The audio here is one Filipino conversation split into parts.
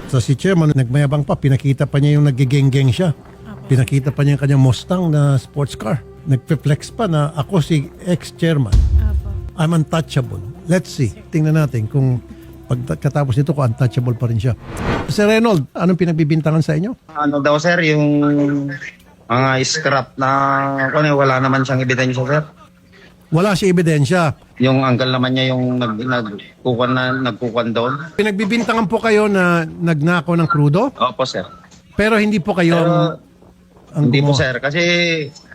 Sa si Chairman, nagmayabang pa, pinakita pa niya yung nagigeng-geng siya. Pinakita pa niya yung kanyang Mustang na sports car. Nagpe-flex pa na ako si ex-chairman. I'm untouchable. Let's see. Tingnan natin kung pagkatapos nito ko untouchable pa rin siya. Sir Reynold, anong pinagbibintangan sa inyo? Ano daw sir, yung mga scrap na wala naman siyang ebidensya sir. Wala siya ebidensya. Yung uncle naman niya yung nagkukuan doon. Pinagbibintangan po kayo na nagnakaw ng krudo, Opo sir. pero hindi po kayo ang Hindi po gumawa. sir, kasi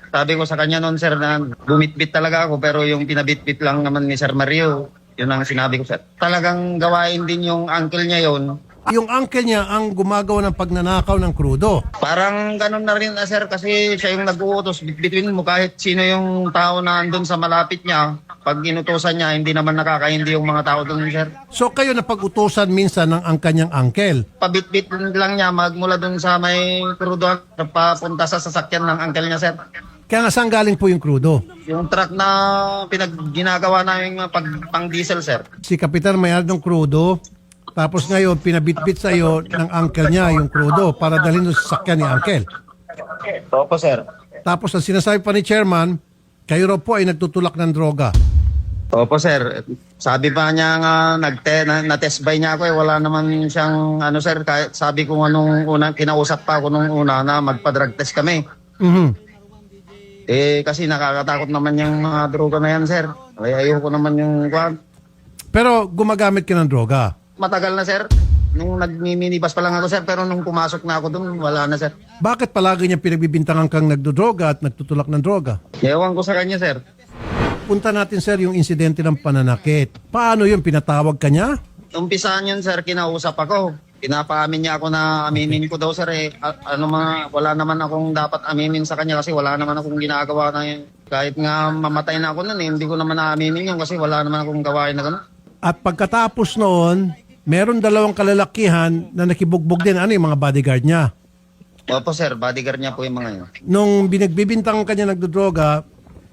sabi ko sa kanya noon sir na bumitbit talaga ako pero yung pinabitbit lang naman ni Sir Mario, yun ang sinabi ko sir. Talagang gawain din yung uncle niya yon. Yung uncle niya ang gumagawa ng pagnanakaw ng krudo. Parang ganun na rin na sir kasi siya yung nag-uutos bitbitin mo kahit sino yung tao na andun sa malapit niya. Pag inutosan niya, hindi naman nakakaindi yung mga tao doon sir. So kayo napag-utusan minsan ng ang kanyang uncle. Pabitbit lang niya magmula doon sa may kruduhan papunta sa sasakyan ng uncle niya sir. Kaya nga saan galing po yung krudo? Yung truck na ginagawa namin pang diesel sir. Si Kapitan may ng krudo, tapos ngayon pinabitbit sa iyo ng uncle niya yung krudo para dalhin doon sa sasakyan ni uncle. Opo sir. Tapos ang sinasabi pa ni Chairman, kayo raw po ay nagtutulak ng droga. Opo sir. Sabi pa niya nga na-test buy niya ako wala naman siyang ano sir kahit sabi ko nung una kinausap pa ako nung una na magpa-drug test kami. Kasi nakakatakot naman yung mga droga na yan sir. Ay ayoko naman yung kwan. Pero gumagamit ka ng droga. Matagal na sir. Nung nagmi-minibus pa lang ako sir pero nung pumasok na ako doon wala na sir. Bakit palagi niya pinagbibintangan kang nagdodroga at nagtutulak ng droga? Ewan ko sa kanya sir. Punta natin sir yung insidente ng pananakit. Paano yun? Pinatawag ka niya? Umpisaan yun sir, kinausap ako. Pinapaamin niya ako na aminin ko daw sir wala naman akong dapat aminin sa kanya kasi wala naman akong ginagawa na yun. Kahit nga mamatay na ako nun hindi ko naman naaminin yun kasi wala naman akong gawain na gano'n. At pagkatapos noon, meron dalawang kalalakihan na nakibugbog din. Ano yung mga bodyguard niya? Opo sir, bodyguard niya po yung mga yun. Nung binagbibintang ka niya nagdodroga,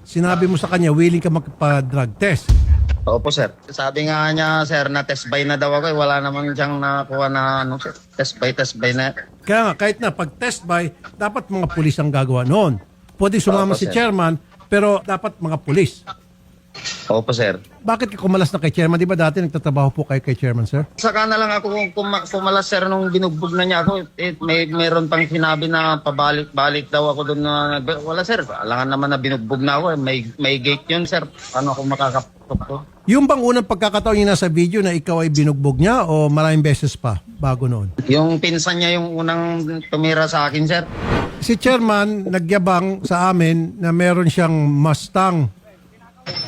sinabi mo sa kanya, willing ka magpa-drug test. Opo sir. Sabi nga niya sir na test buy na daw ako wala naman siyang nakuha na sir. Test buy na. Kaya nga, kahit na pag-test by, dapat mga pulis ang gagawa noon. Pwede sumama Opo, si sir. chairman, pero dapat mga pulis. Opo sir. Bakit ka kumalas na kay chairman? Di ba dati nagtatrabaho po kayo kay chairman, sir? Saka na lang ako kumalas sir nung binugbog na niya ako. Meron pang sinabi na pabalik-balik daw ako doon na wala sir. Alangan naman na binugbog na ako. May gate yun sir. Paano ako makakaputok ko? Yung bang unang pagkakataon niya nasa video na ikaw ay binugbog niya o maraming beses pa bago noon? Yung pinsan niya yung unang tumira sa akin sir. Si chairman nagyabang sa amin na meron siyang Mustang.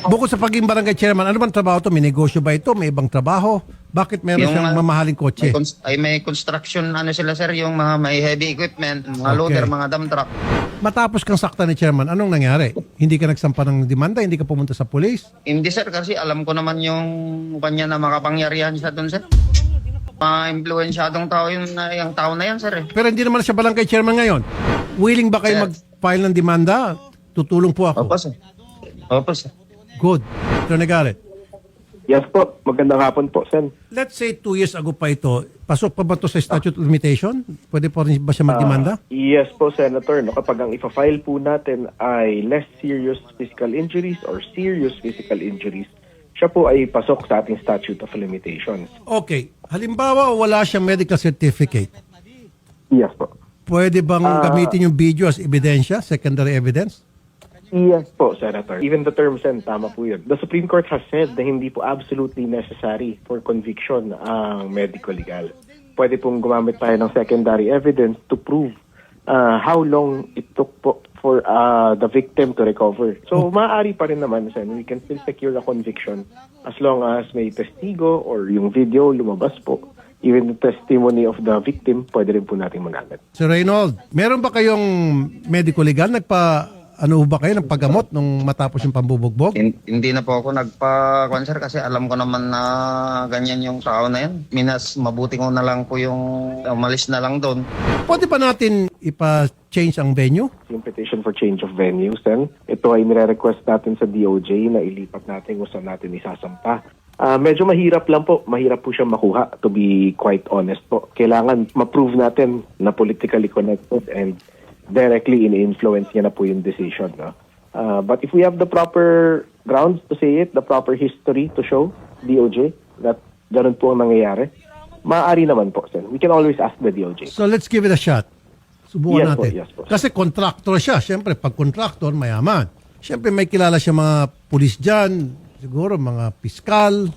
Bukod sa pagiging barangay chairman, ano bang trabaho to? May negosyo ba ito? May ibang trabaho? Bakit meron Yung, siyang mamahaling kotse? May construction sila sir. Yung mga may heavy equipment, mga Okay. loader, mga dump truck. Matapos kang sakta ni chairman, anong nangyari? Hindi ka nagsampa ng demanda? Hindi ka pumunta sa pulis? Hindi sir kasi alam ko naman yung kanya na makapangyarihan siya doon sir. Ma-influensyadong tao yung tao na yan sir eh. Pero hindi naman siya barangay chairman ngayon. Willing ba kayo Sir. mag-file ng demanda? Tutulong po ako. Opo sir. Opo sir. Good. Sir Negaret, Yes po, magandang hapon po, Sen. let's say 2 years ago pa ito, pasok pa ba ito sa statute of limitation? Pwede pa rin ba siya magdemanda? Yes po, Senator. No, kapag ang ipa-file po natin ay less serious physical injuries or serious physical injuries, siya po ay pasok sa ating statute of limitations. Okay. Halimbawa, wala siyang medical certificate. Yes po. Pwede bang gamitin yung video as ebidensya, secondary evidence? Yes po, Senator. Even the term, Sen, tama po yun. The Supreme Court has said na hindi po absolutely necessary for conviction ang medical legal. Pwede pong gumamit tayo ng secondary evidence to prove how long it took po for the victim to recover. So, maaari pa rin naman, Sen. We can still secure a conviction as long as may testigo or yung video lumabas po. Even the testimony of the victim, pwede rin po natin magagamit. Sir Reynold, meron ba kayong medical legal? Ano ba kayo ng paggamot nung matapos yung pambubugbog? Hindi na po ako nagpa-concert kasi alam ko naman na ganyan yung tao na yan. Minas mabuti ko na lang po yung umalis na lang doon. Pwede pa natin ipa-change ang venue? Yung petition for change of venue, Sen. Ito ay nire-request natin sa DOJ na ilipat natin kung saan natin isasampa. Medyo mahirap lang po. Mahirap po siya makuha, to be quite honest po. Kailangan ma-prove natin na politically connected and directly in-influence niya na po yung decision. No? But if we have the proper grounds to say it, the proper history to show DOJ that ganun po ang nangyayari, maaari naman po, sir. We can always ask the DOJ. So let's give it a shot. Subukan Yes po, natin. yes po. Kasi contractor siya. Siyempre, pag contractor, mayaman. Siyempre, may kilala siya mga pulis dyan. Siguro, mga piskal.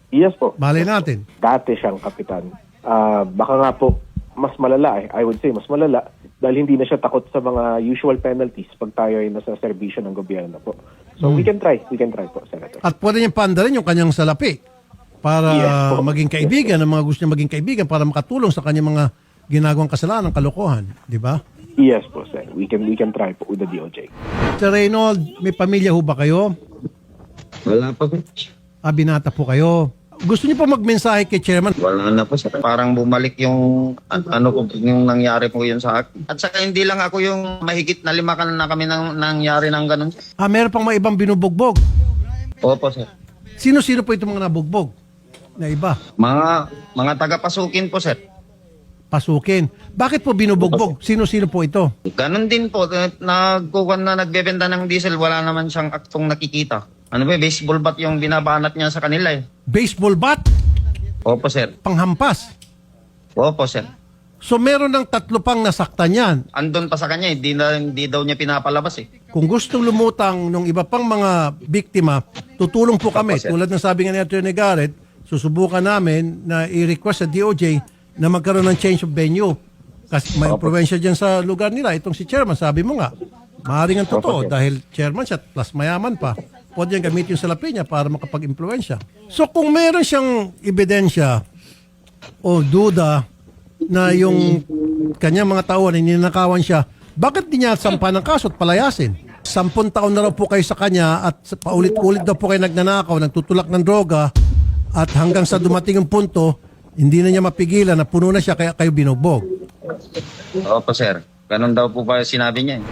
Yes po. Malay natin. Dati siyang kapitan. Baka nga po, mas malala I would say, mas malala. Dahil hindi na siya takot sa mga usual penalties pag tayo ay nasa serbisyo ng gobyerno po. So we can try po, Senator. At pwede niyang paandarin yung kanyang salapi para Yes po. maging kaibigan, ang mga gusto niya maging kaibigan para makatulong sa kanyang mga ginagawang kasalanan, kalokohan. Di ba? Yes po, sir. We can try po with the DOJ. Sir Reynold, may pamilya ho ba kayo? Wala pa po. Binata po kayo. Gusto niyo pa magmensahe kay Chairman? Wala na po sir. Parang bumalik yung ano po yung nangyari po yun sa akin. At saka hindi lang ako yung mahigit na 5 na kami nang nangyari ng ganun. Meron pang mga ibang binubugbog. Opo sir. Sino-sino po itong mga nabugbog? Na iba? Mga taga-pasukin po sir. Pasukin. Bakit po binubugbog? Sino-sino po ito? Ganun din po. Nagkukuhan na nagbebenta ng diesel. Wala naman siyang aktong nakikita. Ano ba, baseball bat yung binabanat niya sa kanila eh. Baseball bat? Opo sir. Panghampas? Opo sir. So meron ng 3 pang nasaktan yan. Andun pa sa kanya, hindi daw niya pinapalabas eh. Kung gustong lumutang ng iba pang mga biktima, tutulong po kami. Opo, sir. Tulad ng sabi nga ni Atty. Garrett, susubukan namin na i-request sa DOJ na magkaroon ng change of venue. Kasi may probinsya dyan sa lugar nila. Itong si Chairman, sabi mo nga, maaaring ang totoo Opo, sir. dahil Chairman siya plus mayaman pa. Pwede niyang gamitin yung salapi niya para makapag-impluensya. So kung meron siyang ebidensya o duda na yung kanyang mga tauhan ay ninakawan siya, bakit di niya sampa ng kaso at palayasin? 10 taon na raw po kayo sa kanya at paulit-ulit daw po kayo nagnanakaw, nagtutulak ng droga at hanggang sa dumating yung punto, hindi na niya mapigilan na puno na siya kaya kayo binugbog. Opo sir. Ganun daw po ba sinabi niya eh.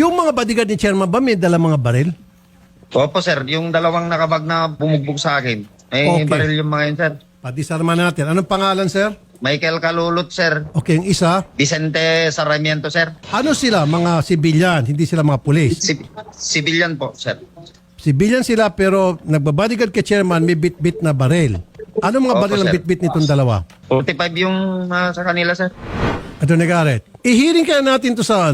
Yung mga bodyguard ni Chairman ba may dala mga baril? Opo sir, yung dalawang nakabag na bumugbog sa akin. Okay. Baril yung mga yun sir. Padisarma natin. Anong pangalan, sir? Michael Kalulot sir. Okay, yung isa. Vicente Sarmiento sir. Ano sila? Mga sibilyan, hindi sila mga pulis. Civilian po sir. Sibilyan sila pero nagbabodyguard kay Chairman may bit-bit na baril. Anong mga Opo, baril ang sir. bit-bit nitong dalawa? 45 yung sa kanila sir. Atty. Garrett, i-hearing kaya natin to sa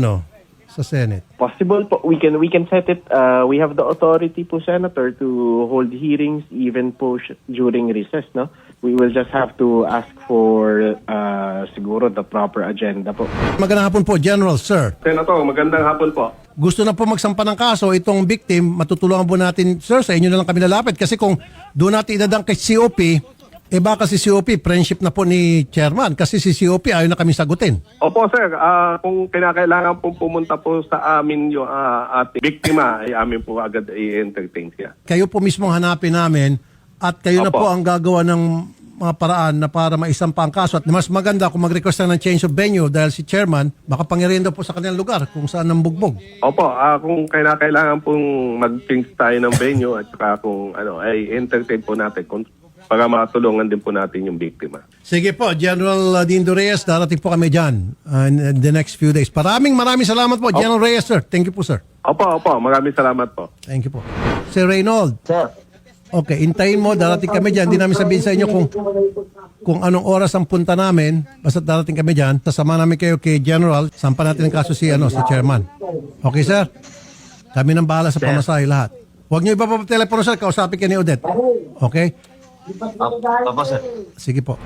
sa Senate. Possible po. We can set it. We have the authority po, Senator, to hold hearings even po during recess, no? We will just have to ask for siguro the proper agenda po. Magandang hapon po, General, sir. Senator, magandang hapon po. Gusto na po magsampa ng kaso itong victim, matutulungan po natin, sir, sa inyo na lang kami lalapit. Kasi kung doon natin idadang kay COP, baka si COP, friendship na po ni Chairman. Kasi si COP ayaw na kami sagutin. Opo sir, kung kinakailangan pong pumunta po sa amin yung ating biktima, ay amin po agad i-entertain siya. Kayo po mismo hanapin namin at kayo na Opo. po ang gagawa ng mga paraan na para maisampa ang kaso. At mas maganda kung mag-request na ng change of venue dahil si Chairman, baka pangirian daw po sa kanilang lugar kung saan ang bugbog. Opo, kung kinakailangan pong mag-change tayo ng venue at saka kung ay entertain po natin para matulungan din po natin yung biktima. Sige po, General Dindo Reyes, darating po kami dyan in the next few days. Maraming salamat po, General Reyes, sir. Thank you po, sir. Opo, maraming salamat po. Thank you po. Sir Reynold. Sir. Okay, intayin mo, darating kami dyan. Hindi namin sabihin sa inyo kung anong oras ang punta namin. Basta darating kami dyan. Sasama namin kayo kay General. Sampa natin ang kaso si Chairman. Okay, sir? Kami nang bahala sa pamasahe lahat. Huwag niyo iba pa telepono, sir. Kausapin kayo ni Odette. Okay? Opo sir. Sige po.